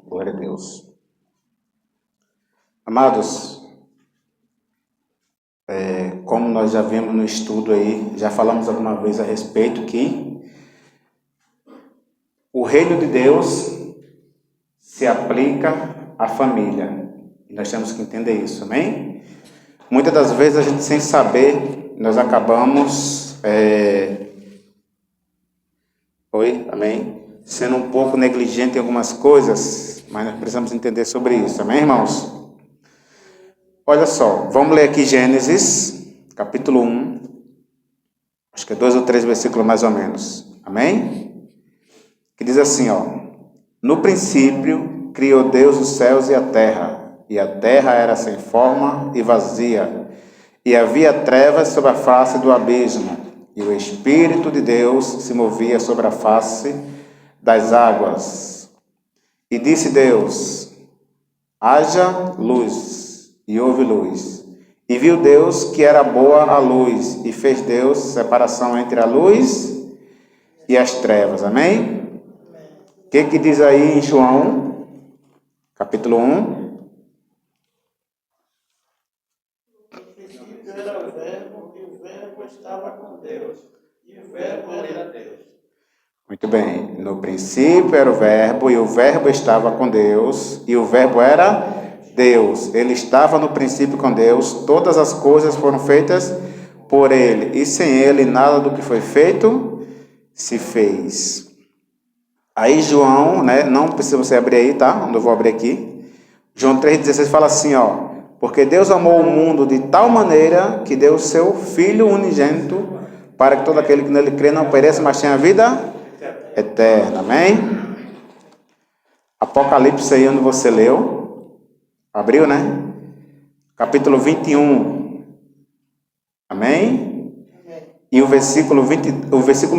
Glória a Deus. Amados, como nós já vimos no estudo aí, já falamos alguma vez a respeito que o reino de Deus se aplica à família. E nós temos que entender isso, amém? Muitas das vezes a gente, sem saber, nós acabamos amém? Sendo um pouco negligente em algumas coisas, mas nós precisamos entender sobre isso, amém, irmãos? Olha só, vamos ler aqui Gênesis, capítulo 1, acho que é 2 ou 3 versículos mais ou menos, amém? Que diz assim, no princípio criou Deus os céus e a terra era sem forma e vazia, e havia trevas sobre a face do abismo, e o Espírito de Deus se movia sobre a face das águas. E disse Deus, haja luz, e houve luz. E viu Deus que era boa a luz, e fez Deus separação entre a luz e as trevas. Amém? O que diz aí em João, capítulo 1? Era o verbo, e o verbo estava com Deus, e o verbo era Deus. Muito bem. No princípio era o verbo, e o verbo estava com Deus, e o verbo era Deus. Ele estava no princípio com Deus, todas as coisas foram feitas por ele, e sem ele nada do que foi feito se fez. Aí João, não precisa você abrir aí, tá? Eu vou abrir aqui. João 3,16 fala assim, porque Deus amou o mundo de tal maneira que deu o seu Filho unigênito para que todo aquele que nele crê não pereça, mas tenha vida eterna. Amém? Apocalipse aí onde você leu. Abriu, né? Capítulo 21. Amém? E o versículo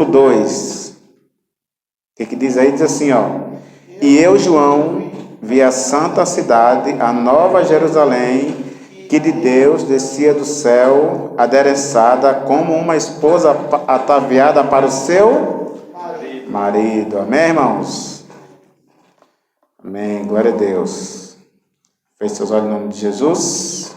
2. O que diz aí? Diz assim, e eu, João, vi a santa cidade, a nova Jerusalém, que de Deus descia do céu, adereçada como uma esposa ataviada para o seu marido. Amém, irmãos? Amém, glória a Deus. Feche seus olhos em nome de Jesus.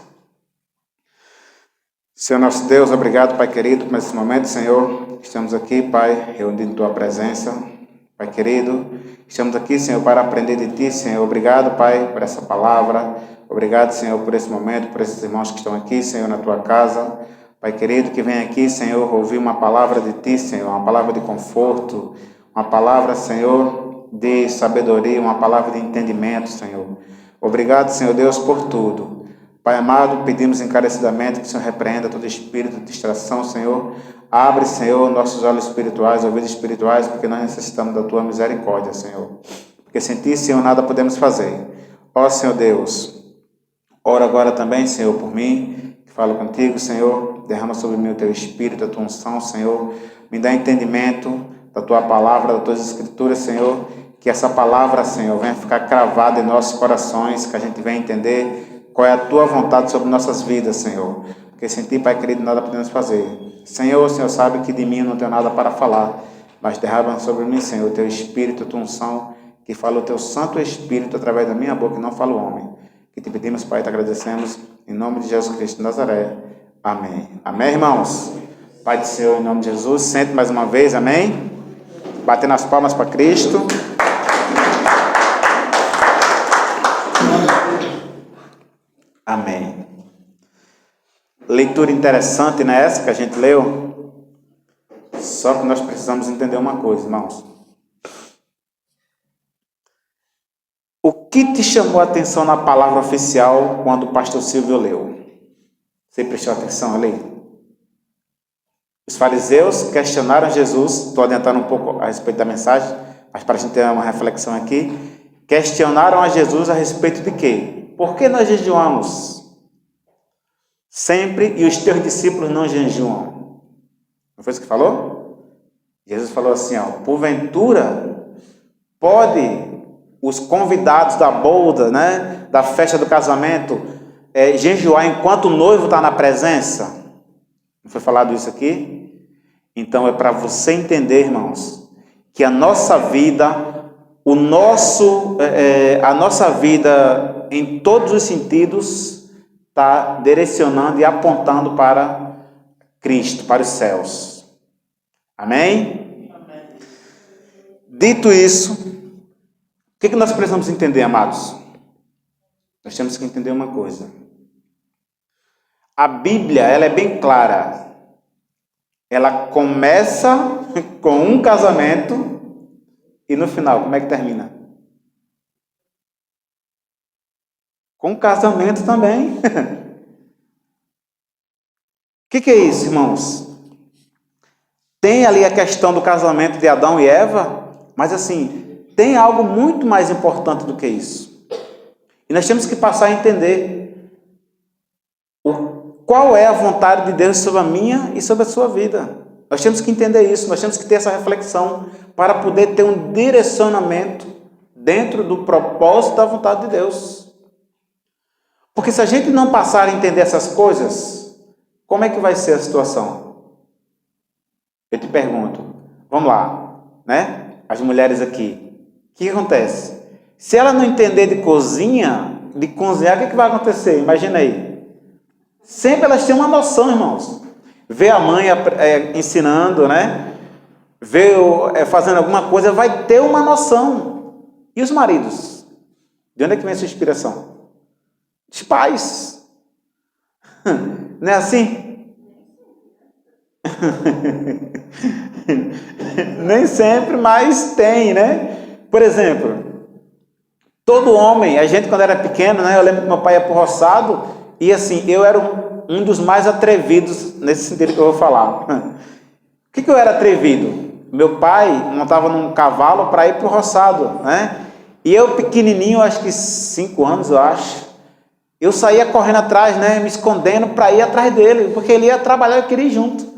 Senhor nosso Deus, obrigado, Pai querido, por esse momento, Senhor. Estamos aqui, Pai, reunidos em Tua presença. Pai querido, estamos aqui, Senhor, para aprender de Ti, Senhor. Obrigado, Pai, por essa palavra. Obrigado, Senhor, por esse momento, por esses irmãos que estão aqui, Senhor, na Tua casa. Pai querido, que vem aqui, Senhor, ouvir uma palavra de Ti, Senhor, uma palavra de conforto, uma palavra, Senhor, de sabedoria, uma palavra de entendimento, Senhor. Obrigado, Senhor Deus, por tudo. Pai amado, pedimos encarecidamente que o Senhor repreenda todo espírito de distração, Senhor. Abre, Senhor, nossos olhos espirituais, ouvidos espirituais, porque nós necessitamos da Tua misericórdia, Senhor. Porque sem Ti, Senhor, nada podemos fazer. Ó, Senhor Deus, ora agora também, Senhor, por mim, que falo contigo, Senhor. Derrama sobre mim o Teu Espírito, a Tua unção, Senhor. Me dá entendimento da Tua palavra, das Tuas Escrituras, Senhor. Que essa palavra, Senhor, venha ficar cravada em nossos corações, que a gente venha entender qual é a Tua vontade sobre nossas vidas, Senhor. Porque sem Ti, Pai querido, nada podemos fazer. Senhor, o Senhor sabe que de mim eu não tenho nada para falar, mas derrama sobre mim, Senhor, o Teu Espírito, a Tua unção, que fala o Teu Santo Espírito através da minha boca e não fala o homem. Que Te pedimos, Pai, e Te agradecemos, em nome de Jesus Cristo de Nazaré. Amém. Amém, irmãos? Pai do Senhor, em nome de Jesus, sente mais uma vez, amém? Batendo as palmas para Cristo. Amém. Leitura interessante, não é essa que a gente leu? Só que nós precisamos entender uma coisa, irmãos. O que te chamou a atenção na palavra oficial quando o pastor Silvio leu? Você prestou atenção ali? Os fariseus questionaram Jesus, estou adiantando um pouco a respeito da mensagem, mas para a gente ter uma reflexão aqui. Questionaram a Jesus a respeito de quê? Por que nós jejuamos sempre e os teus discípulos não jejuam? Não foi isso que falou? Jesus falou assim, porventura pode os convidados da boda, da festa do casamento, jejuar enquanto o noivo está na presença? Não foi falado isso aqui? Então é para você entender, irmãos, que a nossa vida, a nossa vida, em todos os sentidos, está direcionando e apontando para Cristo, para os céus. Amém? Dito isso, o que nós precisamos entender, amados? Nós temos que entender uma coisa. A Bíblia, ela é bem clara. Ela começa com um casamento e no final, como é que termina? Com casamento também. O que é isso, irmãos? Tem ali a questão do casamento de Adão e Eva, mas assim, tem algo muito mais importante do que isso. E nós temos que passar a entender qual é a vontade de Deus sobre a minha e sobre a sua vida. Nós temos que entender isso, nós temos que ter essa reflexão para poder ter um direcionamento dentro do propósito da vontade de Deus. Porque se a gente não passar a entender essas coisas, como é que vai ser a situação? Eu te pergunto, vamos lá, né? As mulheres aqui, o que acontece? Se ela não entender de cozinhar, o que vai acontecer? Imagina aí. Sempre elas têm uma noção, irmãos. Vê a mãe ensinando, né? Vê fazendo alguma coisa, vai ter uma noção. E os maridos? De onde é que vem essa inspiração? Dos pais. Não é assim? Nem sempre, mas tem, né? Por exemplo, todo homem, a gente quando era pequeno, né? Eu lembro que meu pai ia pro roçado e assim, eu era um dos mais atrevidos nesse sentido que eu vou falar. O que eu era atrevido? Meu pai montava num cavalo para ir pro roçado, né? E eu pequenininho, acho que 5 anos, eu acho, eu saía correndo atrás, né? Me escondendo para ir atrás dele, porque ele ia trabalhar e eu queria ir junto.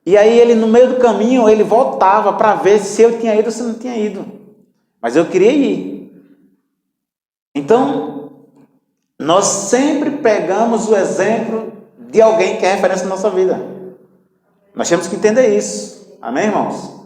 E aí ele, no meio do caminho, ele voltava para ver se eu tinha ido ou se não tinha ido. Mas eu queria ir. Então, nós sempre pegamos o exemplo de alguém que é referência na nossa vida. Nós temos que entender isso. Amém, irmãos?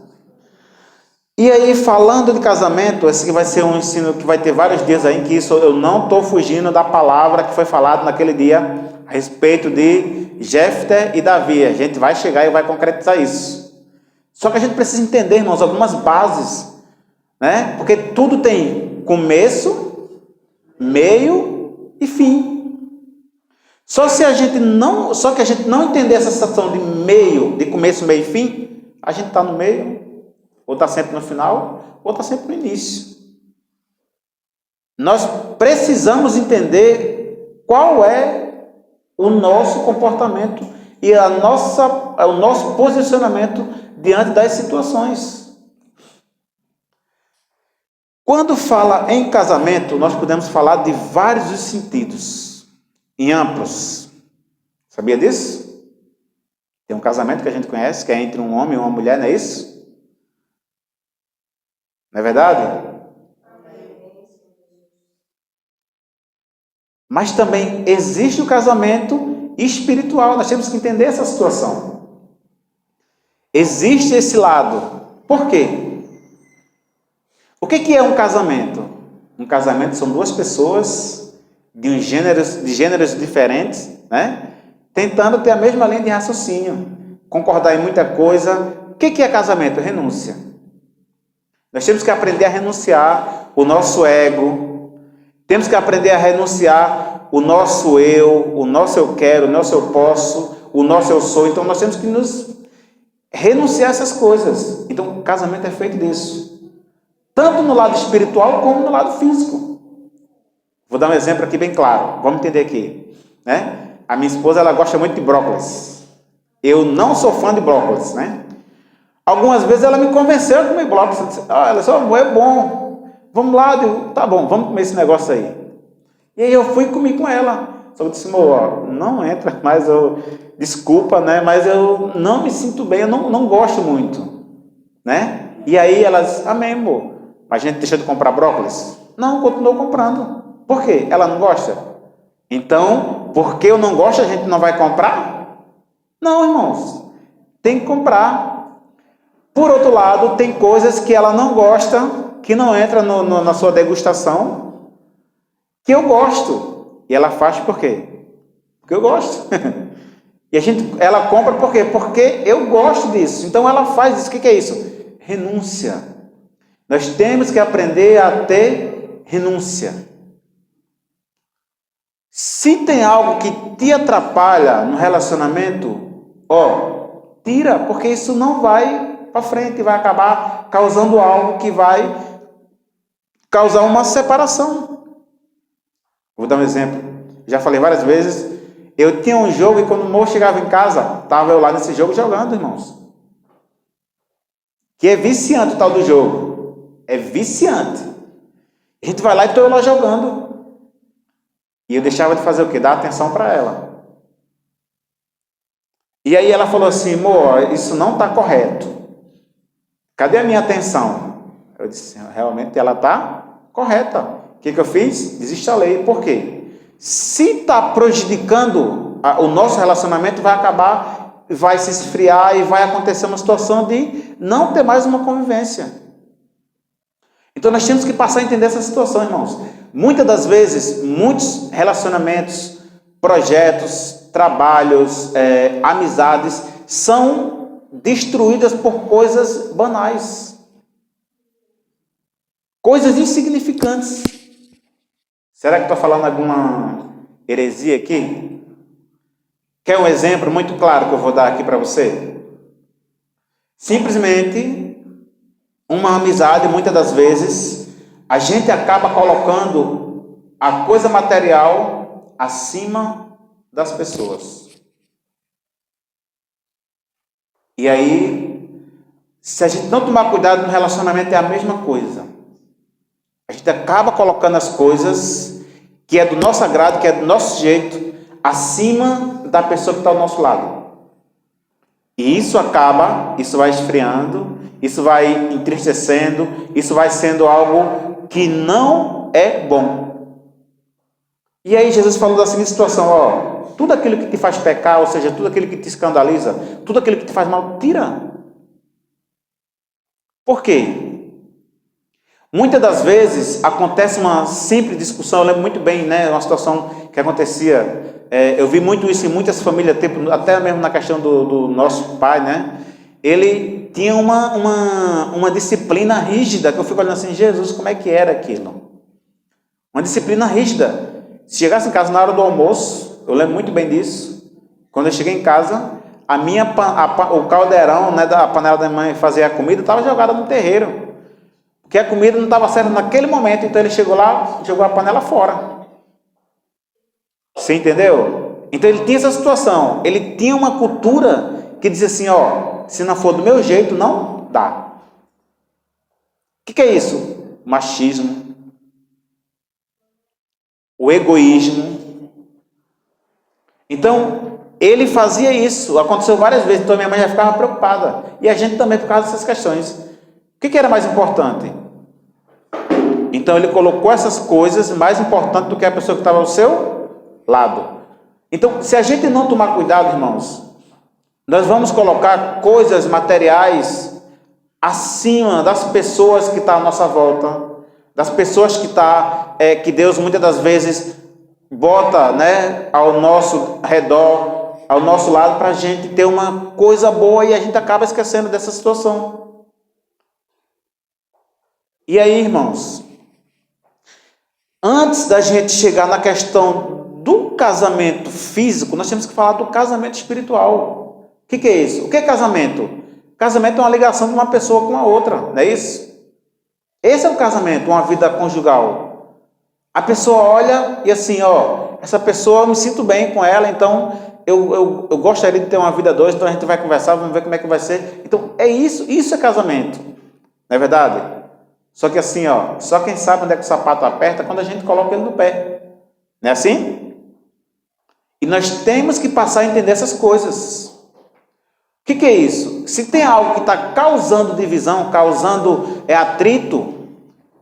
E aí, falando de casamento, esse que vai ser um ensino que vai ter vários dias aí, que isso eu não estou fugindo da palavra que foi falada naquele dia a respeito de Jefté e Davi. A gente vai chegar e vai concretizar isso. Só que a gente precisa entender, irmãos, algumas bases, né? Porque tudo tem começo, meio e fim. Só que a gente não entender essa situação de meio, de começo, meio e fim, a gente está no meio, ou está sempre no final, ou está sempre no início. Nós precisamos entender qual é o nosso comportamento e o nosso posicionamento diante das situações. Quando fala em casamento, nós podemos falar de vários sentidos, em amplos. Sabia disso? Tem um casamento que a gente conhece, que é entre um homem e uma mulher, não é isso? Não é verdade? Mas também existe o casamento espiritual. Nós temos que entender essa situação. Existe esse lado. Por quê? O que é um casamento? Um casamento são duas pessoas de gêneros diferentes, né? Tentando ter a mesma linha de raciocínio, concordar em muita coisa. O que é casamento? Renúncia. Nós temos que aprender a renunciar o nosso ego, temos que aprender a renunciar o nosso eu, o nosso eu quero, o nosso eu posso, o nosso eu sou. Então nós temos que nos renunciar a essas coisas. Então o casamento é feito disso, tanto no lado espiritual como no lado físico. Vou dar um exemplo aqui bem claro, vamos entender aqui, né? A minha esposa, ela gosta muito de brócolis. Eu não sou fã de brócolis, né? Algumas vezes ela me convenceu a comer brócolis. Ela disse, é bom, vamos lá. Eu digo, tá bom, vamos comer esse negócio aí. E aí eu fui e comi com ela. Só que eu disse, amor, não entra mais, desculpa, né? Mas eu não me sinto bem, eu não gosto muito, né? E aí ela disse, amém, amor. Mas a gente deixou de comprar brócolis? Não, continuou comprando. Por quê? Ela não gosta? Então, porque eu não gosto, a gente não vai comprar? Não, irmãos. Tem que comprar. Por outro lado, tem coisas que ela não gosta, que não entra na sua degustação, que eu gosto. E ela faz por quê? Porque eu gosto. E ela compra por quê? Porque eu gosto disso. Então ela faz isso. O que é isso? Renúncia. Nós temos que aprender a ter renúncia. Se tem algo que te atrapalha no relacionamento, tira, porque isso não vai para frente, vai acabar causando algo que vai causar uma separação. Vou dar um exemplo. Já falei várias vezes. Eu tinha um jogo e quando o moço chegava em casa, estava eu lá nesse jogo jogando, irmãos. Que é viciante o tal do jogo. É viciante. A gente vai lá e estou eu lá jogando. E eu deixava de fazer o quê? Dar atenção para ela. E aí ela falou assim, amor, isso não está correto. Cadê a minha atenção? Eu disse, realmente ela está correta. O que eu fiz? Desinstalei. Por quê? Se está prejudicando o nosso relacionamento, vai acabar, vai se esfriar e vai acontecer uma situação de não ter mais uma convivência. Então nós temos que passar a entender essa situação, irmãos. Muitas das vezes, muitos relacionamentos, projetos, trabalhos, amizades, são destruídas por coisas banais. Coisas insignificantes. Será que estou falando alguma heresia aqui? Quer um exemplo muito claro que eu vou dar aqui para você? Simplesmente, uma amizade, muitas das vezes, a gente acaba colocando a coisa material acima das pessoas. E aí, se a gente não tomar cuidado no relacionamento, é a mesma coisa. A gente acaba colocando as coisas que é do nosso agrado, que é do nosso jeito, acima da pessoa que está ao nosso lado. E isso vai esfriando, isso vai entristecendo, isso vai sendo algo que não é bom. E aí Jesus falou da seguinte situação, tudo aquilo que te faz pecar, ou seja, tudo aquilo que te escandaliza, tudo aquilo que te faz mal, tira. Por quê? Muitas das vezes acontece uma simples discussão, eu lembro muito bem, uma situação que acontecia, eu vi muito isso em muitas famílias, até mesmo na questão do nosso pai, ele tinha uma disciplina rígida, que eu fico olhando assim, Jesus, como é que era aquilo? Uma disciplina rígida. Se chegasse em casa na hora do almoço, eu lembro muito bem disso, quando eu cheguei em casa, o caldeirão, da panela da minha mãe fazer a comida, estava jogada no terreiro. Porque a comida não estava certa naquele momento, então ele chegou lá, jogou a panela fora. Você entendeu? Então ele tinha essa situação, ele tinha uma cultura que dizia assim, se não for do meu jeito, não dá. O que é isso? O machismo, o egoísmo. Então, ele fazia isso, aconteceu várias vezes, então minha mãe já ficava preocupada. E a gente também por causa dessas questões. O que era mais importante? Então ele colocou essas coisas mais importantes do que a pessoa que estava ao seu lado. Então, se a gente não tomar cuidado, irmãos, nós vamos colocar coisas materiais acima das pessoas que estão à nossa volta, das pessoas que Deus muitas das vezes bota ao nosso redor, ao nosso lado, para a gente ter uma coisa boa e a gente acaba esquecendo dessa situação. E aí, irmãos, antes da gente chegar na questão do casamento físico, nós temos que falar do casamento espiritual. O que é isso? O que é casamento? Casamento é uma ligação de uma pessoa com a outra, não é isso? Esse é o casamento, uma vida conjugal. A pessoa olha e assim, essa pessoa, eu me sinto bem com ela, então eu gostaria de ter uma vida a dois, então a gente vai conversar, vamos ver como é que vai ser. Então, é isso é casamento, não é verdade? Só que assim, só quem sabe onde é que o sapato aperta quando a gente coloca ele no pé. Não é assim? E nós temos que passar a entender essas coisas. O que é isso? Se tem algo que está causando divisão, causando atrito,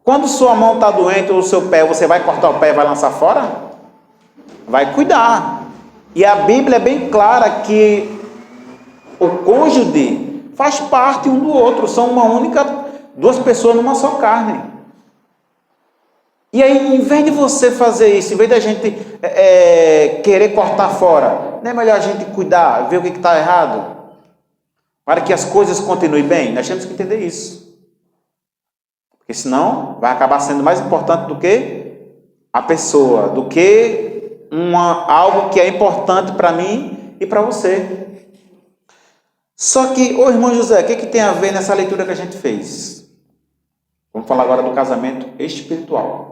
quando sua mão está doente ou o seu pé, você vai cortar o pé e vai lançar fora? Vai cuidar. E a Bíblia é bem clara que o cônjuge faz parte um do outro, são duas pessoas numa só carne. E aí, em vez de você fazer isso, em vez da gente querer cortar fora, não é melhor a gente cuidar, ver o que está errado, para que as coisas continuem bem? Nós temos que entender isso. Porque senão vai acabar sendo mais importante do que a pessoa, do que algo que é importante para mim e para você. Só que, ô irmão José, o que tem a ver nessa leitura que a gente fez? Vamos falar agora do casamento espiritual.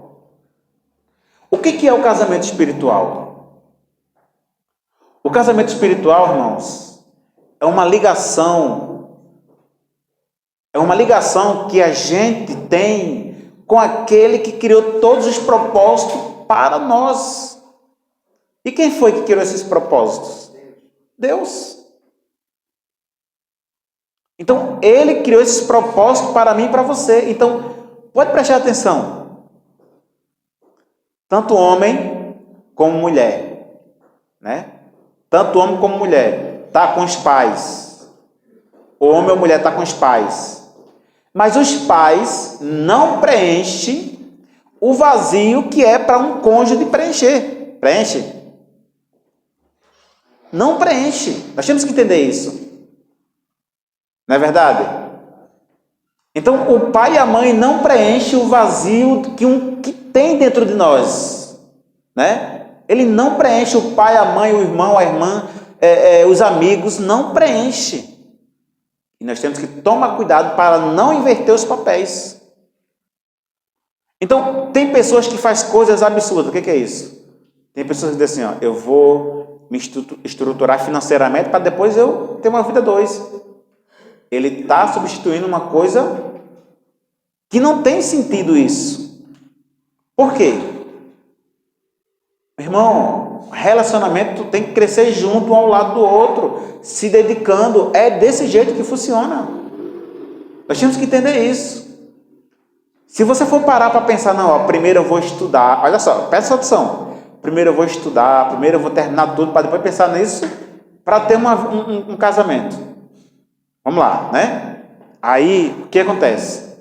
O que é o casamento espiritual? O casamento espiritual, irmãos, é uma ligação que a gente tem com aquele que criou todos os propósitos para nós. E quem foi que criou esses propósitos? Deus. Então, Ele criou esses propósitos para mim e para você. Então, pode prestar atenção. Tanto homem como mulher, né? Tanto homem como mulher está com os pais. O homem ou mulher está com os pais. Mas os pais não preenchem o vazio que é para um cônjuge preencher. Preenche? Não preenche. Nós temos que entender isso. Não é verdade? Então, o pai e a mãe não preenchem o vazio que tem dentro de nós. Né? Ele não preenche, o pai, a mãe, o irmão, a irmã, os amigos, não preenche. E nós temos que tomar cuidado para não inverter os papéis. Então, tem pessoas que fazem coisas absurdas. O que é isso? Tem pessoas que dizem assim, ó, eu vou me estruturar financeiramente para depois eu ter uma vida dois. Ele está substituindo uma coisa que não tem sentido isso. Por quê? Irmão, relacionamento tem que crescer junto, um ao lado do outro, se dedicando. É desse jeito que funciona. Nós temos que entender isso. Se você for parar para pensar, não, ó, primeiro eu vou estudar, olha só, presta atenção. Primeiro eu vou estudar, primeiro eu vou terminar tudo, para depois pensar nisso, para ter um casamento. Vamos lá, né? Aí, o que acontece?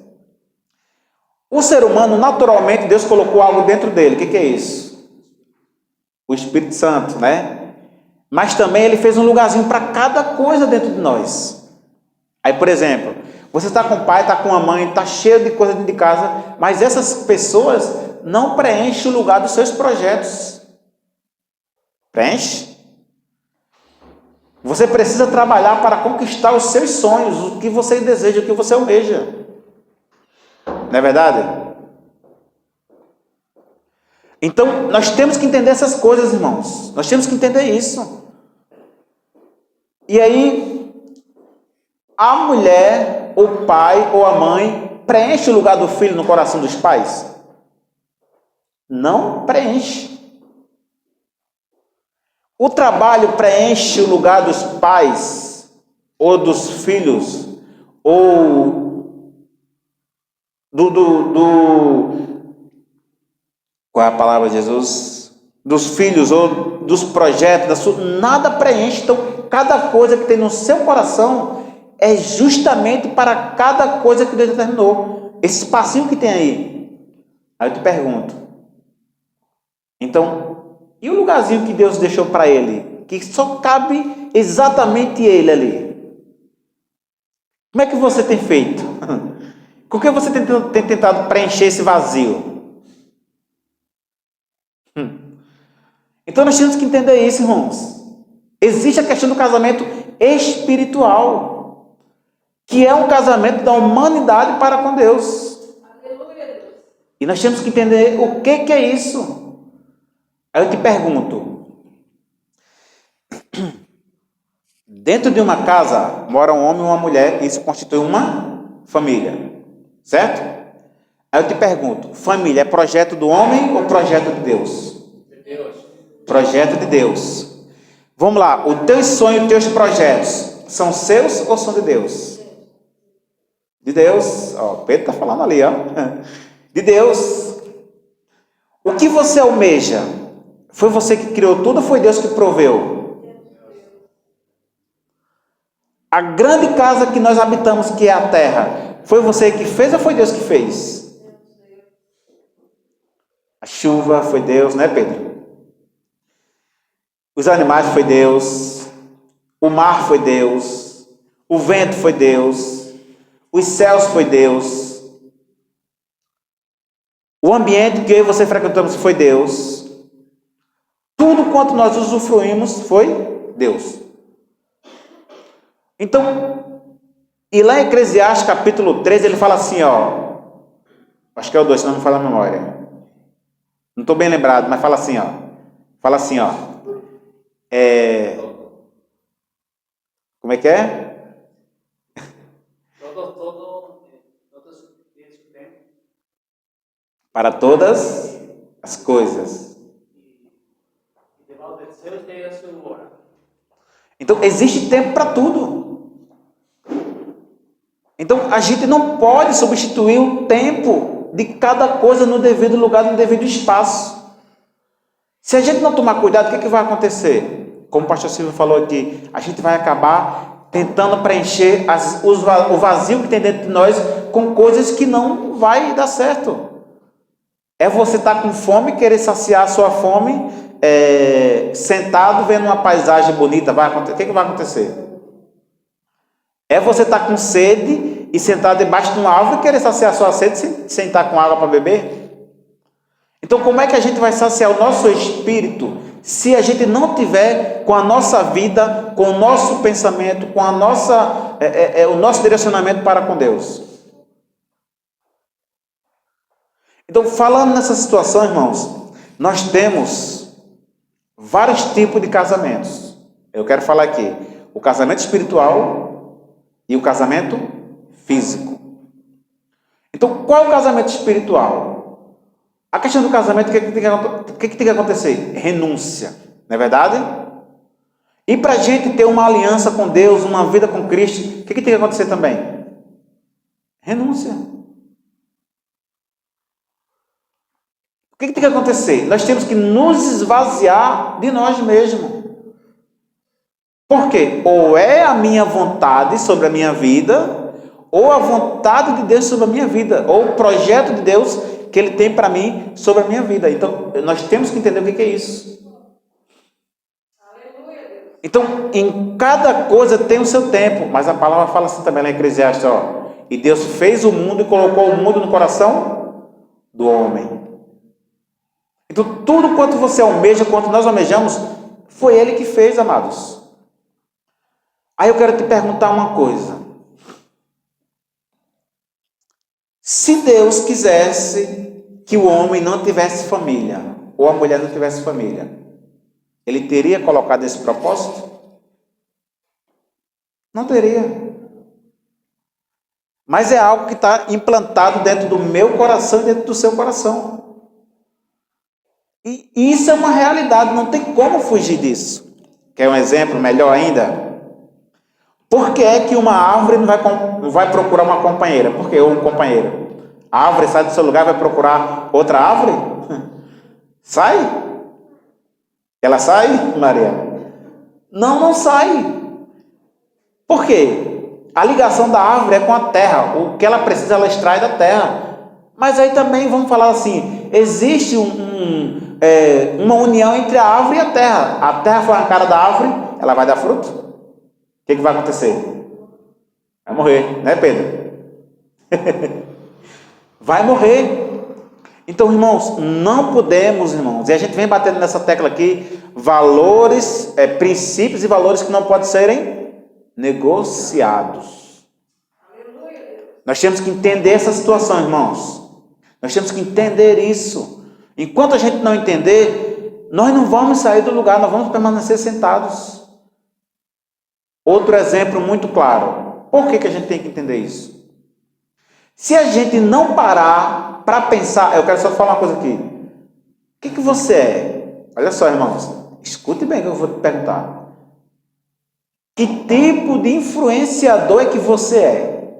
O ser humano, naturalmente, Deus colocou algo dentro dele. O que é isso? O Espírito Santo, né? Mas também Ele fez um lugarzinho para cada coisa dentro de nós. Aí, por exemplo, você está com o pai, está com a mãe, está cheio de coisa dentro de casa, mas essas pessoas não preenchem o lugar dos seus projetos. Preenche? Você precisa trabalhar para conquistar os seus sonhos, o que você deseja, o que você almeja. Não é verdade? Então, nós temos que entender essas coisas, irmãos. Nós temos que entender isso. E aí, a mulher, o pai ou a mãe, preenche o lugar do filho no coração dos pais? Não preenche. O trabalho preenche o lugar dos pais, ou dos filhos, ou qual é a palavra de Jesus? Dos filhos, ou dos projetos, nada preenche. Então, cada coisa que tem no seu coração é justamente para cada coisa que Deus determinou. Esse espacinho que tem aí. Aí eu te pergunto, então, e o lugarzinho que Deus deixou para ele? Que só cabe exatamente ele ali. Como é que você tem feito? Com que você tem tentado preencher esse vazio? Então nós temos que entender isso, irmãos. Existe a questão do casamento espiritual, que é um casamento da humanidade para com Deus. E nós temos que entender o que é isso. Aí eu te pergunto, dentro de uma casa mora um homem e uma mulher, e isso constitui uma família, certo? Aí eu te pergunto, família é projeto do homem ou projeto de Deus? De Deus. Projeto de Deus. Vamos lá, os teus sonhos, os teus projetos, são seus ou são de Deus? De Deus. Ó, Pedro está falando ali, ó. De Deus. O que você almeja? Foi você que criou tudo ou foi Deus que proveu? A grande casa que nós habitamos, que é a terra, foi você que fez ou foi Deus que fez? A chuva foi Deus, né, Pedro? Os animais foi Deus. O mar foi Deus. O vento foi Deus. Os céus foi Deus. O ambiente que eu e você frequentamos foi Deus. Tudo quanto nós usufruímos foi Deus. Então, e lá em Eclesiastes capítulo 13, ele fala assim, ó. Acho que é o 2, senão não me fala a memória. Não estou bem lembrado, mas fala assim, ó. Fala assim, ó. Como é que é? Para todas as coisas. Então, existe tempo para tudo. Então, a gente não pode substituir o tempo de cada coisa no devido lugar, no devido espaço. Se a gente não tomar cuidado, o que vai acontecer? Como o pastor Silvio falou aqui, a gente vai acabar tentando preencher o vazio que tem dentro de nós com coisas que não vai dar certo. É você estar com fome, querer saciar a sua fome, sentado vendo uma paisagem bonita. O que vai acontecer? É você estar com sede e sentar debaixo de uma árvore e querer saciar a sua sede sem estar com água para beber? Então, como é que a gente vai saciar o nosso espírito se a gente não tiver com a nossa vida, com o nosso pensamento, com a o nosso direcionamento para com Deus? Então, falando nessa situação, irmãos, nós temos vários tipos de casamentos. Eu quero falar aqui, o casamento espiritual e o casamento físico. Então, qual é o casamento espiritual? A questão do casamento, o que tem que acontecer? Renúncia, não é verdade? E para a gente ter uma aliança com Deus, uma vida com Cristo, o que tem que acontecer também? Renúncia. O que tem que acontecer? Nós temos que nos esvaziar de nós mesmos. Por quê? Ou é a minha vontade sobre a minha vida, ou a vontade de Deus sobre a minha vida, ou o projeto de Deus que Ele tem para mim sobre a minha vida. Então, nós temos que entender o que é isso. Então, em cada coisa tem o seu tempo, mas a palavra fala assim também lá em Eclesiastes, ó. E Deus fez o mundo e colocou o mundo no coração do homem. Então, tudo quanto você almeja, quanto nós almejamos, foi Ele que fez, amados. Aí eu quero te perguntar uma coisa. Se Deus quisesse que o homem não tivesse família, ou a mulher não tivesse família, Ele teria colocado esse propósito? Não teria. Mas é algo que está implantado dentro do meu coração e dentro do seu coração. E isso é uma realidade, não tem como fugir disso. Quer um exemplo melhor ainda? Por que é que uma árvore não vai procurar uma companheira? Por que? Ou um companheiro? A árvore sai do seu lugar e vai procurar outra árvore? Sai? Ela sai, Maria? Não sai. Por quê? A ligação da árvore é com a terra. O que ela precisa, ela extrai da terra. Mas aí também, vamos falar assim, existe uma união entre a árvore e a terra. A terra foi arrancada da árvore, ela vai dar fruto? O que vai acontecer? Vai morrer, né, Pedro? Vai morrer. Então, irmãos, não podemos, irmãos, e a gente vem batendo nessa tecla aqui, valores, princípios e valores que não podem serem negociados. Nós temos que entender essa situação, irmãos. Nós temos que entender isso. Enquanto a gente não entender, nós não vamos sair do lugar, nós vamos permanecer sentados. Outro exemplo muito claro. Por que a gente tem que entender isso? Se a gente não parar para pensar, eu quero só falar uma coisa aqui. O que você é? Olha só, irmãos, escute bem o que eu vou te perguntar. Que tipo de influenciador é que você é?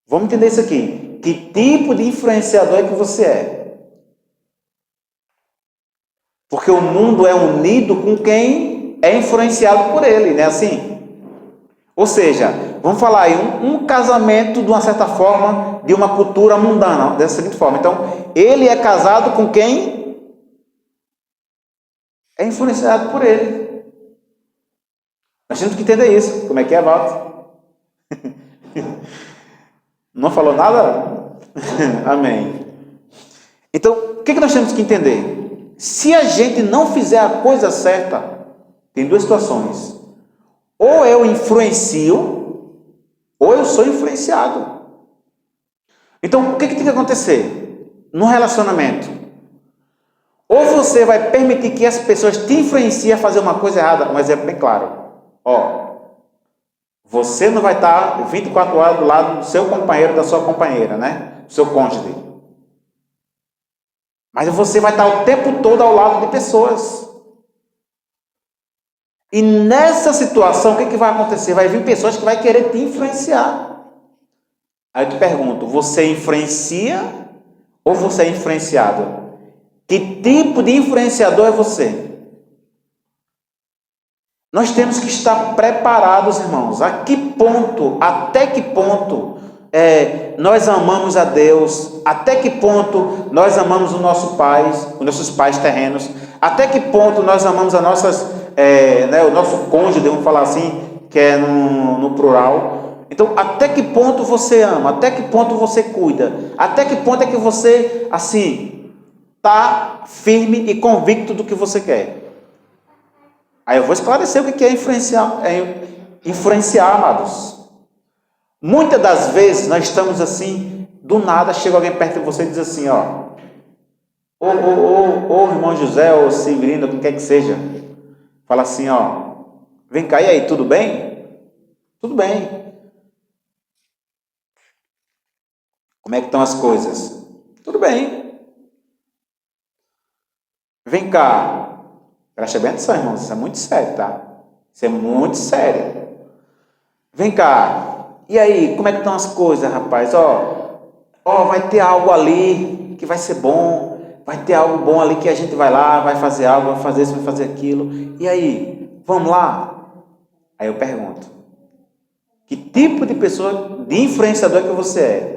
Vamos entender isso aqui. Que tipo de influenciador é que você é? Porque o mundo é unido com quem é influenciado por ele, não é assim? Ou seja, vamos falar aí, um casamento de uma certa forma, de uma cultura mundana, dessa seguinte forma. Então, ele é casado com quem é influenciado por ele. Nós temos que entender isso. Como é que é, Walter? Não falou nada? Amém. Então, o que nós temos que entender? Se a gente não fizer a coisa certa, tem duas situações. Ou eu influencio, ou eu sou influenciado. Então, o que tem que acontecer no relacionamento? Ou você vai permitir que as pessoas te influenciem a fazer uma coisa errada. Um exemplo bem claro. Você não vai estar 24 horas do lado do seu companheiro, da sua companheira, né? Do seu cônjuge. Mas você vai estar o tempo todo ao lado de pessoas. E nessa situação, o que vai acontecer? Vai vir pessoas que vão querer te influenciar. Aí eu te pergunto, você influencia ou você é influenciado? Que tipo de influenciador é você? Nós temos que estar preparados, irmãos. A que ponto, até que ponto nós amamos a Deus? Até que ponto nós amamos os nossos pais terrenos? Até que ponto nós amamos as nossas, o nosso cônjuge, vamos falar assim, que é no plural. Então, até que ponto você ama? Até que ponto você cuida? Até que ponto é que você, assim, está firme e convicto do que você quer? Aí eu vou esclarecer o que é influenciar, amados. Muitas das vezes nós estamos assim, do nada chega alguém perto de você e diz assim, ô irmão José, ou Severino, quem quer que seja, fala assim, vem cá, e aí, tudo bem? Tudo bem. Como é que estão as coisas? Tudo bem. Vem cá. Preste bem atenção, irmãos, isso é muito sério, tá? Isso é muito sério. Vem cá. E aí, como é que estão as coisas, rapaz? Vai ter algo ali que vai ser bom. Vai ter algo bom ali que a gente vai lá, vai fazer algo, vai fazer isso, vai fazer aquilo. E aí, vamos lá? Aí eu pergunto, que tipo de pessoa, de influenciador que você é?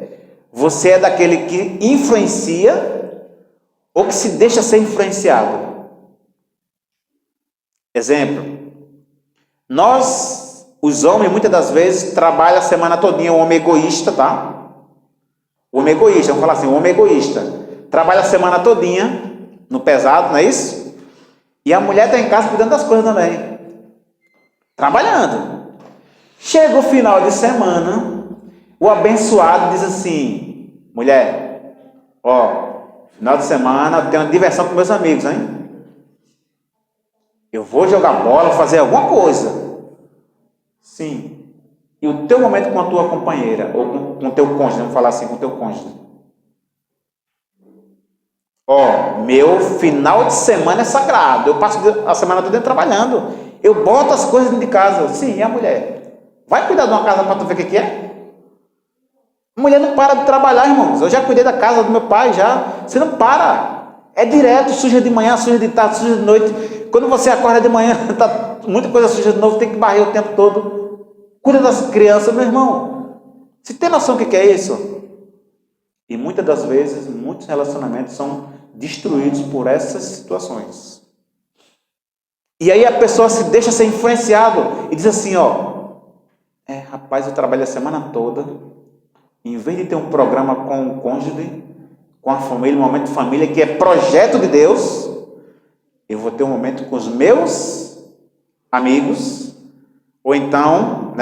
Você é daquele que influencia ou que se deixa ser influenciado? Exemplo, nós, os homens, muitas das vezes, trabalham a semana todinha, o homem egoísta, tá? O homem egoísta, vamos falar assim, o homem egoísta, trabalha a semana todinha, no pesado, não é isso? E a mulher está em casa cuidando das coisas também, trabalhando. Chega o final de semana, o abençoado diz assim, mulher, final de semana eu tenho uma diversão com meus amigos, hein? Eu vou jogar bola, fazer alguma coisa. Sim. E o teu momento com a tua companheira, ou com o teu cônjuge, vamos falar assim, com o teu cônjuge. Meu final de semana é sagrado. Eu passo a semana toda trabalhando. Eu boto as coisas dentro de casa. Sim, e a mulher? Vai cuidar de uma casa para tu ver o que é? A mulher não para de trabalhar, irmãos. Eu já cuidei da casa do meu pai, já. Você não para. É direto, suja de manhã, suja de tarde, suja de noite. Quando você acorda de manhã, está muita coisa suja de novo, tem que varrer o tempo todo. Cuida das crianças, meu irmão. Você tem noção do que é isso? E muitas das vezes, muitos relacionamentos são destruídos por essas situações. E aí a pessoa se deixa ser influenciado e diz assim, rapaz, eu trabalho a semana toda, em vez de ter um programa com o cônjuge, com a família, um momento de família que é projeto de Deus, eu vou ter um momento com os meus amigos, ou então,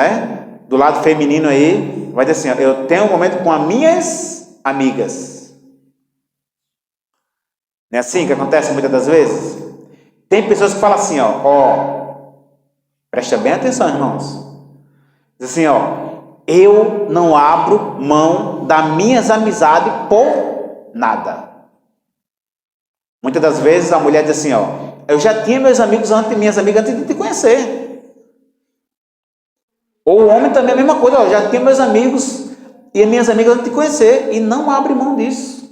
do lado feminino aí, vai dizer assim, eu tenho um momento com as minhas amigas. Não é assim que acontece muitas das vezes? Tem pessoas que falam assim, presta bem atenção, irmãos. Diz assim, eu não abro mão das minhas amizades por nada. Muitas das vezes a mulher diz assim, eu já tinha minhas amigas antes de te conhecer. Ou o homem também é a mesma coisa, eu já tinha meus amigos e minhas amigas antes de te conhecer, e não abre mão disso.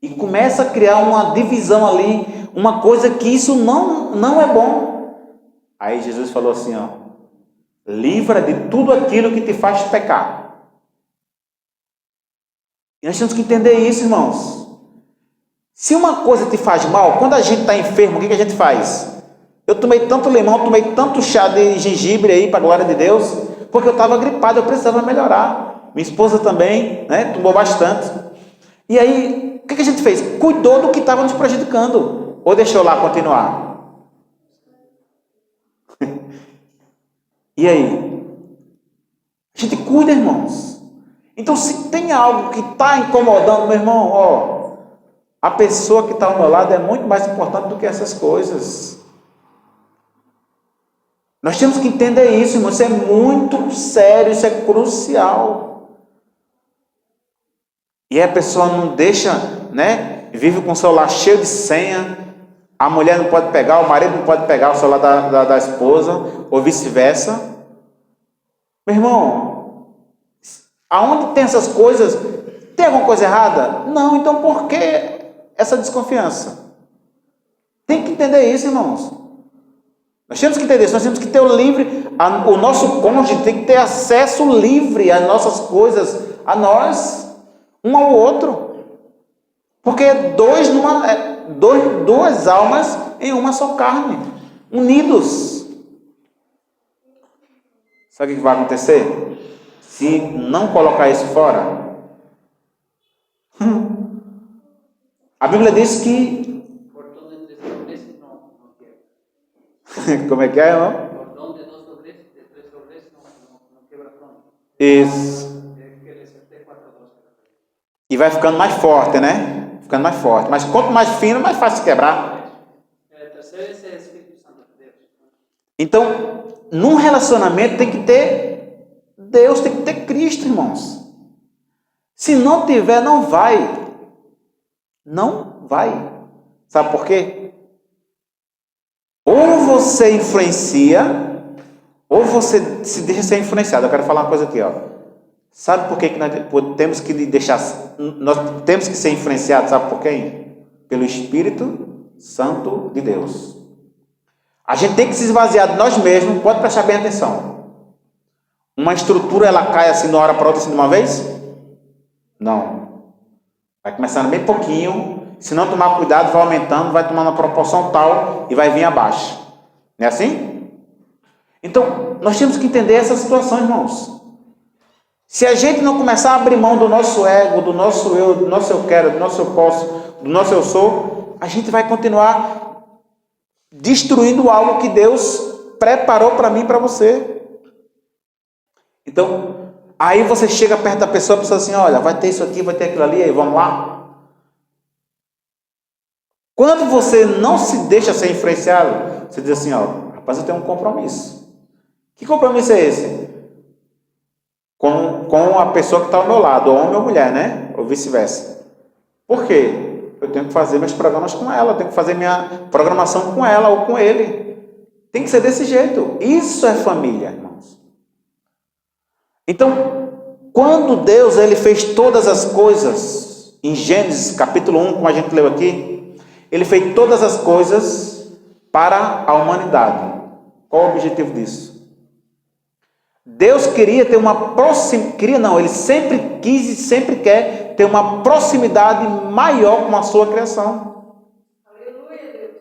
E começa a criar uma divisão ali, uma coisa que isso não é bom. Aí Jesus falou assim, livra de tudo aquilo que te faz pecar. E nós temos que entender isso, irmãos. Se uma coisa te faz mal, quando a gente está enfermo, o que a gente faz? Eu tomei tanto limão, tomei tanto chá de gengibre aí, para a glória de Deus, porque eu estava gripado, eu precisava melhorar. Minha esposa também, né, tomou bastante. E aí, o que a gente fez? Cuidou do que estava nos prejudicando. Ou deixou lá continuar? E aí? A gente cuida, irmãos. Então, se tem algo que está incomodando, meu irmão, ó, a pessoa que está ao meu lado é muito mais importante do que essas coisas. Nós temos que entender isso, irmão. Isso é muito sério, isso é crucial. E a pessoa não deixa, né? Vive com o celular cheio de senha. A mulher não pode pegar, o marido não pode pegar o celular da esposa, ou vice-versa. Meu irmão, aonde tem essas coisas, tem alguma coisa errada? Não, então por que essa desconfiança? Tem que entender isso, irmãos. Nós temos que entender isso, nós temos que ter o livre, o nosso cônjuge tem que ter acesso livre às nossas coisas, a nós, um ao outro. Porque duas almas em uma só carne, unidos. Sabe o que vai acontecer? Se não colocar isso fora, a Bíblia diz que... Como é que é, irmão? Isso. E vai ficando mais forte, né? Ficando mais forte. Mas quanto mais fino, mais fácil de quebrar. Então, num relacionamento tem que ter Deus, tem que ter Cristo, irmãos. Se não tiver, não vai. Não vai. Sabe por quê? Ou você influencia, ou você se deixa ser influenciado. Eu quero falar uma coisa aqui, ó. Sabe por que nós temos que deixar, nós temos que ser influenciados, sabe por quem? Pelo Espírito Santo de Deus. A gente tem que se esvaziar de nós mesmos, pode prestar bem atenção. Uma estrutura, ela cai assim de uma hora para outra, assim de uma vez? Não. Vai começando bem pouquinho, se não tomar cuidado, vai aumentando, vai tomando uma proporção tal e vai vir abaixo. Não é assim? Então, nós temos que entender essa situação, irmãos. Se a gente não começar a abrir mão do nosso ego, do nosso eu, do nosso eu quero, do nosso eu posso, do nosso eu sou, a gente vai continuar destruindo algo que Deus preparou para mim e para você. Então, aí você chega perto da pessoa, a pessoa assim, olha, vai ter isso aqui, vai ter aquilo ali, aí vamos lá. Quando você não se deixa ser influenciado, você diz assim, ó, rapaz, eu tenho um compromisso. Que compromisso é esse? Com a pessoa que está ao meu lado, homem ou mulher, né? Ou vice-versa. Por quê? Eu tenho que fazer meus programas com ela, eu tenho que fazer minha programação com ela ou com ele. Tem que ser desse jeito. Isso é família, irmãos. Então, quando Deus ele fez todas as coisas, em Gênesis capítulo 1, como a gente leu aqui, ele fez todas as coisas para a humanidade. Qual o objetivo disso? Deus queria ter uma proximidade, ele sempre quis e sempre quer ter uma proximidade maior com a sua criação. Aleluia, Deus.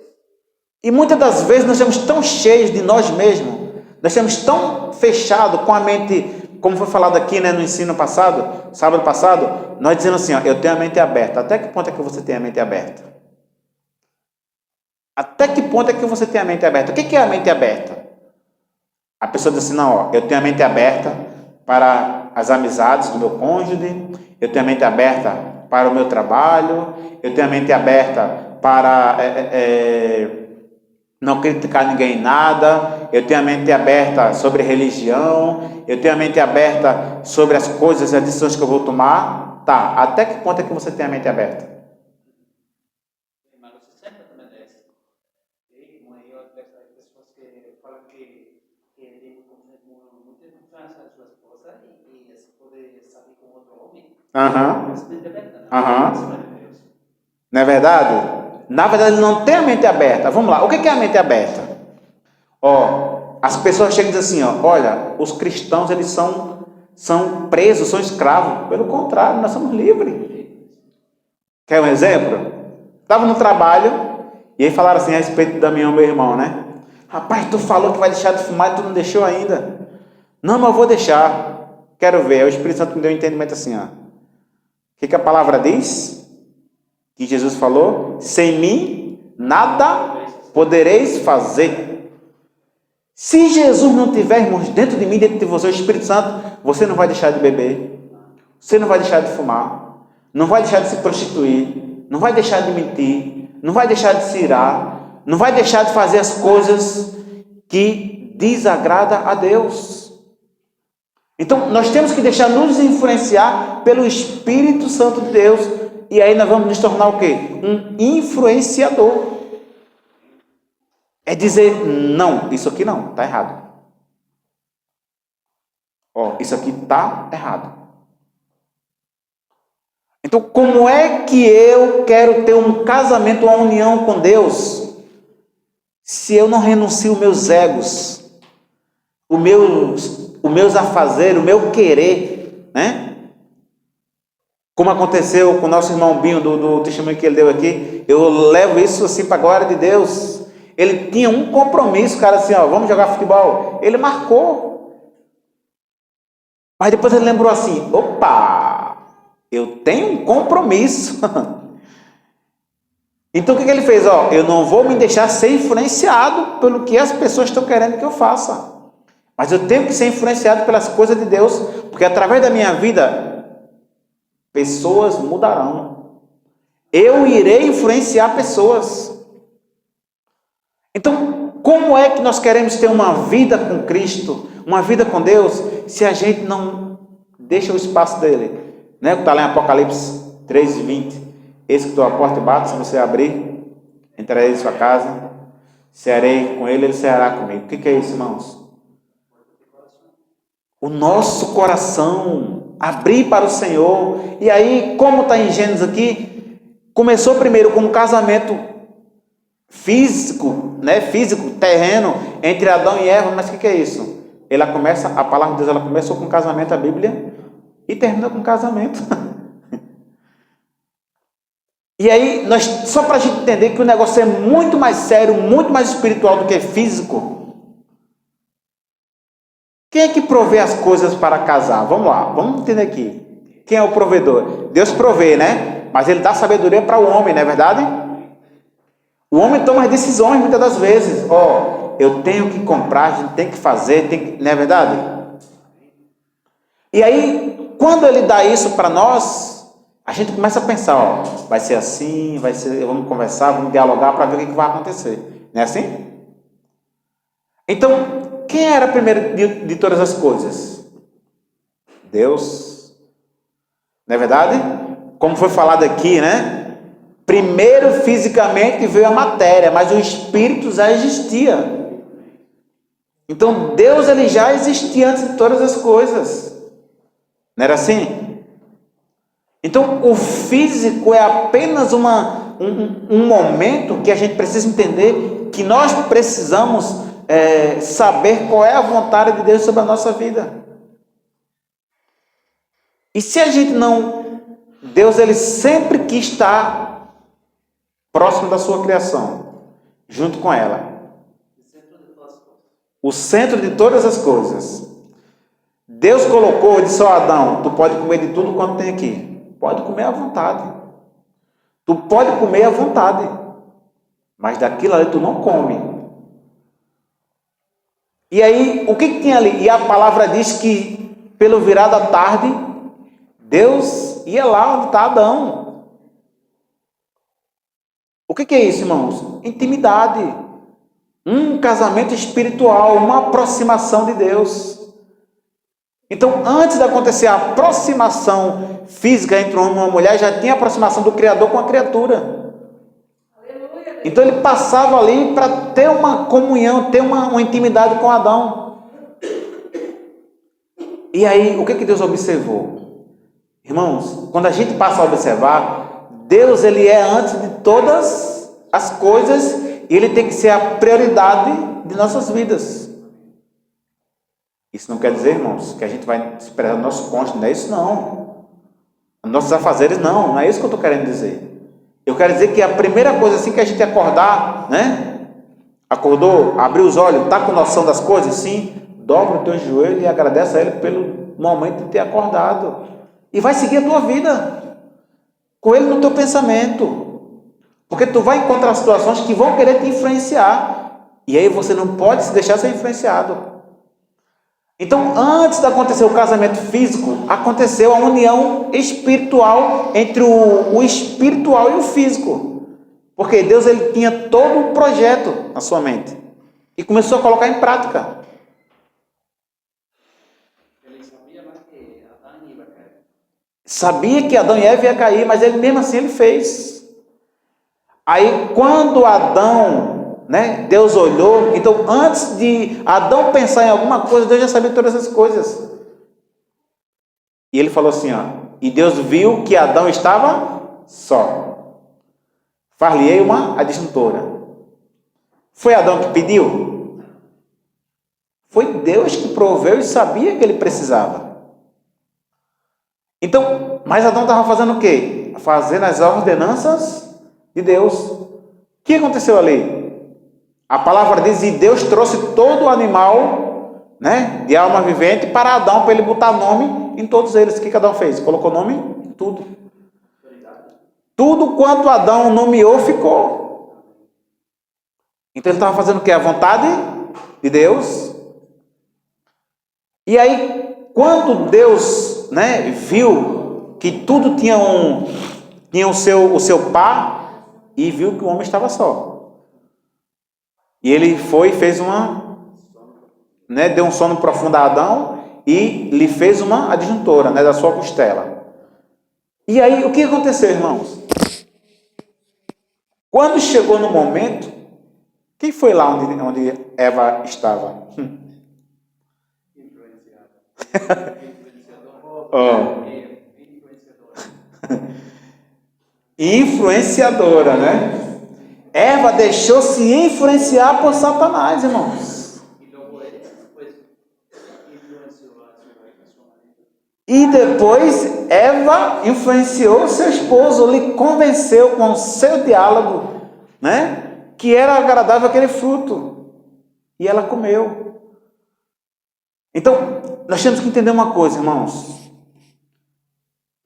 E muitas das vezes nós estamos tão cheios de nós mesmos, nós estamos tão fechados com a mente, como foi falado aqui, né, no ensino passado, sábado passado, nós dizendo assim, ó, eu tenho a mente aberta. Até que ponto é que você tem a mente aberta? Até que ponto é que você tem a mente aberta? O que é a mente aberta? A pessoa diz assim, não, ó, eu tenho a mente aberta para as amizades do meu cônjuge, eu tenho a mente aberta para o meu trabalho, eu tenho a mente aberta para não criticar ninguém em nada, eu tenho a mente aberta sobre religião, eu tenho a mente aberta sobre as coisas e as decisões que eu vou tomar. Tá, até que ponto é que você tem a mente aberta? Não é verdade? Na verdade, ele não tem a mente aberta. Vamos lá, o que é a mente aberta? Ó, as pessoas chegam e dizem assim, olha, os cristãos eles são presos, são escravos. Pelo contrário, nós somos livres. Quer um exemplo? Estava no trabalho e aí falaram assim a respeito de Damião, meu irmão, né? Rapaz, tu falou que vai deixar de fumar e tu não deixou ainda. Não, mas eu vou deixar. Quero ver. Aí o Espírito Santo me deu um entendimento assim, O que a palavra diz? Que Jesus falou, sem mim nada podereis fazer. Se Jesus não tiver, irmãos, dentro de mim, dentro de você, o Espírito Santo, você não vai deixar de beber, você não vai deixar de fumar, não vai deixar de se prostituir, não vai deixar de mentir, não vai deixar de se irar, não vai deixar de fazer as coisas que desagrada a Deus. Então, nós temos que deixar nos influenciar pelo Espírito Santo de Deus, e aí nós vamos nos tornar o quê? Um influenciador. É dizer, não, isso aqui não, está errado. Isso aqui está errado. Então, como é que eu quero ter um casamento, uma união com Deus, se eu não renuncio meus egos, os meus afazeres, o meu querer, né? Como aconteceu com o nosso irmão Binho, do testemunho que ele deu aqui, eu levo isso assim para a glória de Deus. Ele tinha um compromisso, cara, assim, vamos jogar futebol. Ele marcou. Mas depois ele lembrou assim, opa, eu tenho um compromisso. Então o que ele fez? Eu não vou me deixar ser influenciado pelo que as pessoas estão querendo que eu faça. Mas eu tenho que ser influenciado pelas coisas de Deus, porque através da minha vida, pessoas mudarão. Eu irei influenciar pessoas. Então, como é que nós queremos ter uma vida com Cristo, uma vida com Deus, se a gente não deixa o espaço dele? Né? Está lá em Apocalipse 3:20. Eis que estou à porta e bato, se você abrir, entrarei em sua casa, cearei com ele ceará comigo. O que é isso, irmãos? O nosso coração, abrir para o Senhor. E aí, como está em Gênesis aqui, começou primeiro com um casamento físico, terreno, entre Adão e Eva, mas o que é isso? A palavra de Deus, ela começou com casamento, a Bíblia, e termina com casamento. E aí, só para a gente entender que o negócio é muito mais sério, muito mais espiritual do que físico. Quem é que provê as coisas para casar? Vamos lá, vamos entender aqui. Quem é o provedor? Deus provê, né? Mas Ele dá sabedoria para o homem, não é verdade? O homem toma as decisões muitas das vezes. Eu tenho que comprar, a gente tem que fazer, não é verdade? E aí, quando Ele dá isso para nós, a gente começa a pensar, vai ser assim, vamos conversar, vamos dialogar para ver o que vai acontecer. Não é assim? Então, quem era primeiro de todas as coisas? Deus. Não é verdade? Como foi falado aqui, né? Primeiro fisicamente veio a matéria, mas o Espírito já existia. Então Deus ele já existia antes de todas as coisas. Não era assim? Então o físico é apenas um momento que a gente precisa entender que nós precisamos saber qual é a vontade de Deus sobre a nossa vida. E se a gente não... Deus ele sempre quis estar próximo da sua criação, junto com ela. O centro de todas as coisas. Deus colocou, disse a Adão, tu pode comer de tudo quanto tem aqui. Pode comer à vontade. Tu pode comer à vontade. Mas daquilo ali tu não come. E aí, o que tinha ali? E a palavra diz que, pelo virar da tarde, Deus ia lá onde está Adão. O que é isso, irmãos? Intimidade. Um casamento espiritual, uma aproximação de Deus. Então, antes de acontecer a aproximação física entre um homem e uma mulher, já tinha a aproximação do Criador com a criatura. Então ele passava ali para ter uma comunhão, ter uma intimidade com Adão. E aí, o que Deus observou? Irmãos, quando a gente passa a observar, Deus ele é antes de todas as coisas e ele tem que ser a prioridade de nossas vidas. Isso não quer dizer, irmãos, que a gente vai esperar o nosso cônjuge, não é isso não. Nossos afazeres, não é isso que eu estou querendo dizer. Eu quero dizer que a primeira coisa, assim que a gente acordar, né? Acordou, abriu os olhos, está com noção das coisas? Sim, dobra o teu joelho e agradece a Ele pelo momento de ter acordado. E vai seguir a tua vida, com Ele no teu pensamento. Porque tu vai encontrar situações que vão querer te influenciar. E aí você não pode se deixar ser influenciado. Então, antes de acontecer o casamento físico, aconteceu a união espiritual entre o espiritual e o físico. Porque Deus, ele tinha todo um projeto na sua mente. E começou a colocar em prática. Ele sabia lá que Adão ia cair. Sabia que Adão e Eva ia cair, mas ele mesmo assim ele fez. Aí quando Adão, né, Deus olhou, então antes de Adão pensar em alguma coisa, Deus já sabia todas essas coisas. E ele falou assim, ó, e Deus viu que Adão estava só. Far-lhe-ei uma adjuntora. Foi Adão que pediu? Foi Deus que proveu e sabia que ele precisava. Então, mas Adão estava fazendo o quê? Fazendo as ordenanças de Deus. O que aconteceu ali? A palavra diz, e Deus trouxe todo o animal, né, de alma vivente para Adão, para ele botar nome em todos eles. O que Adão fez? Colocou nome em tudo. Tudo quanto Adão nomeou, ficou. Então ele estava fazendo o quê? A vontade de Deus. E aí, quando Deus, né, viu que tudo tinha o seu par, e viu que o homem estava só. E ele foi e fez né, deu um sono profundo a Adão e lhe fez uma adjuntora, né, da sua costela. E aí, o que aconteceu, irmãos? Quando chegou no momento, quem foi lá onde Eva estava? Influenciadora, né? Eva deixou-se influenciar por Satanás, irmãos. E depois Eva influenciou seu esposo, lhe convenceu com o seu diálogo, né, que era agradável aquele fruto. E ela comeu. Então, nós temos que entender uma coisa, irmãos.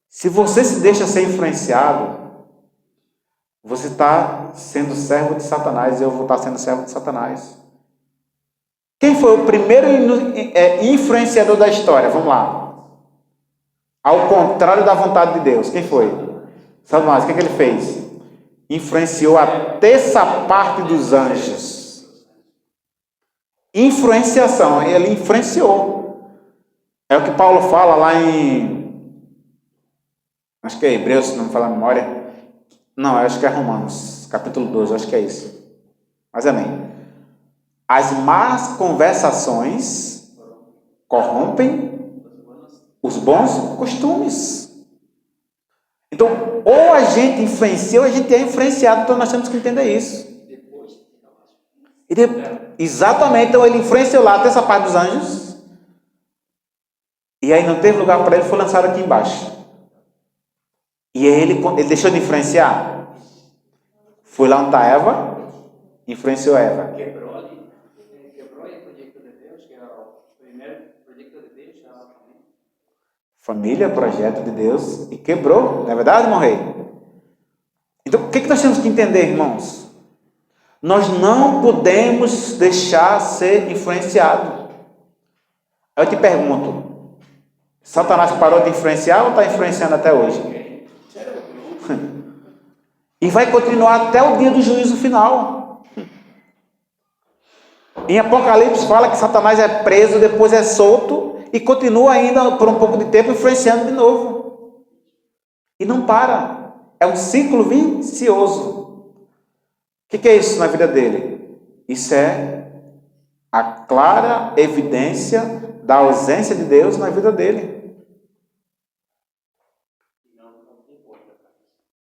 Se você se deixa ser influenciado, você está sendo servo de Satanás, eu vou estar sendo servo de Satanás. Quem foi o primeiro influenciador da história? Vamos lá. Ao contrário da vontade de Deus. Quem foi? Satanás. O que ele fez? Influenciou a terça parte dos anjos. Influenciação. Ele influenciou. É o que Paulo fala lá em... acho que é Hebreus, se não me falar a memória. Não, acho que é Romanos, capítulo 12, acho que é isso. Mas amém. As más conversações corrompem os bons costumes. Então, ou a gente influencia ou a gente é influenciado, então nós temos que entender isso. Exatamente, então ele influenciou lá até essa parte dos anjos, e aí não teve lugar para ele, foi lançado aqui embaixo. E aí ele deixou de influenciar. Foi lá onde está Eva, influenciou Eva. Quebrou o projeto de Deus, que era o primeiro projeto de Deus, era a família. Família, projeto de Deus, e quebrou, não é verdade, irmão rei? Então, o que nós temos que entender, irmãos? Nós não podemos deixar ser influenciado. Eu te pergunto, Satanás parou de influenciar ou está influenciando até hoje? E vai continuar até o dia do juízo final. Em Apocalipse fala que Satanás é preso, depois é solto e continua ainda por um pouco de tempo influenciando de novo. E não para. É um ciclo vicioso. O que é isso na vida dele? Isso é a clara evidência da ausência de Deus na vida dele.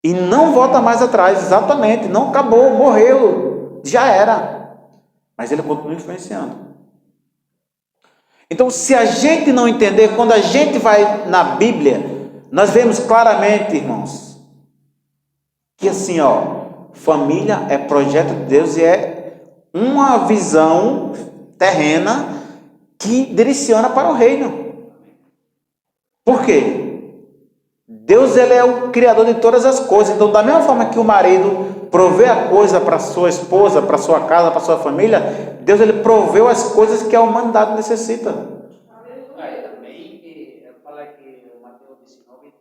E não volta mais atrás, exatamente. Não acabou, morreu, já era. Mas ele continua influenciando. Então, se a gente não entender, quando a gente vai na Bíblia, nós vemos claramente, irmãos, que assim, família é projeto de Deus e é uma visão terrena que direciona para o reino. Por quê? Deus, ele é o criador de todas as coisas. Então, da mesma forma que o marido provê a coisa para sua esposa, para sua casa, para sua família, Deus, ele proveu as coisas que a humanidade necessita. Aí também ele fala que Mateus 19,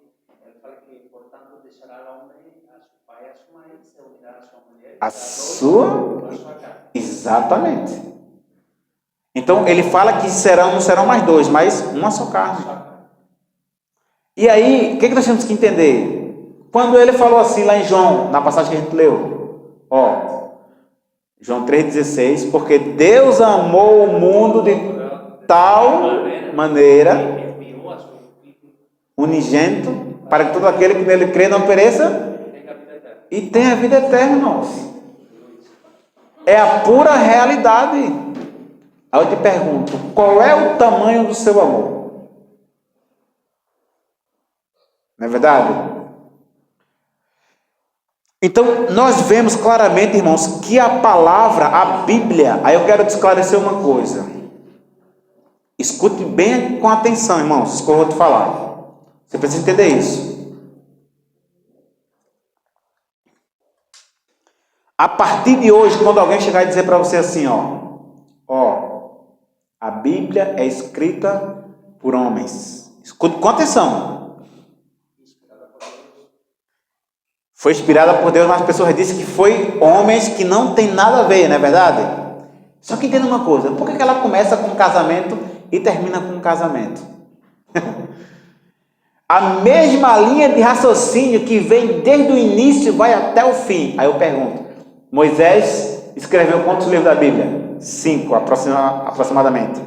ele fala que, portanto, deixará o homem a seu pai e a sua mãe, se unirá a sua mulher, A sua casa. Exatamente. Então, ele fala que não serão mais dois, mas uma só carne. E aí, o que nós temos que entender? Quando ele falou assim lá em João, na passagem que a gente leu, João 3,16, porque Deus amou o mundo de tal maneira, unigênito, para que todo aquele que nele crê não pereça e tenha a vida eterna, irmãos. É a pura realidade. Aí eu te pergunto, qual é o tamanho do seu amor? Não é verdade? Então, nós vemos claramente, irmãos, que a palavra, a Bíblia, aí eu quero te esclarecer uma coisa. Escute bem com atenção, irmãos, isso que eu vou te falar. Você precisa entender isso. A partir de hoje, quando alguém chegar e dizer para você assim, a Bíblia é escrita por homens. Escute com atenção. Foi inspirada por Deus, mas as pessoas dizem que foi homens que não tem nada a ver, não é verdade? Só que entenda uma coisa, por que ela começa com um casamento e termina com um casamento? A mesma linha de raciocínio que vem desde o início vai até o fim. Aí eu pergunto, Moisés escreveu quantos livros da Bíblia? 5 aproximadamente.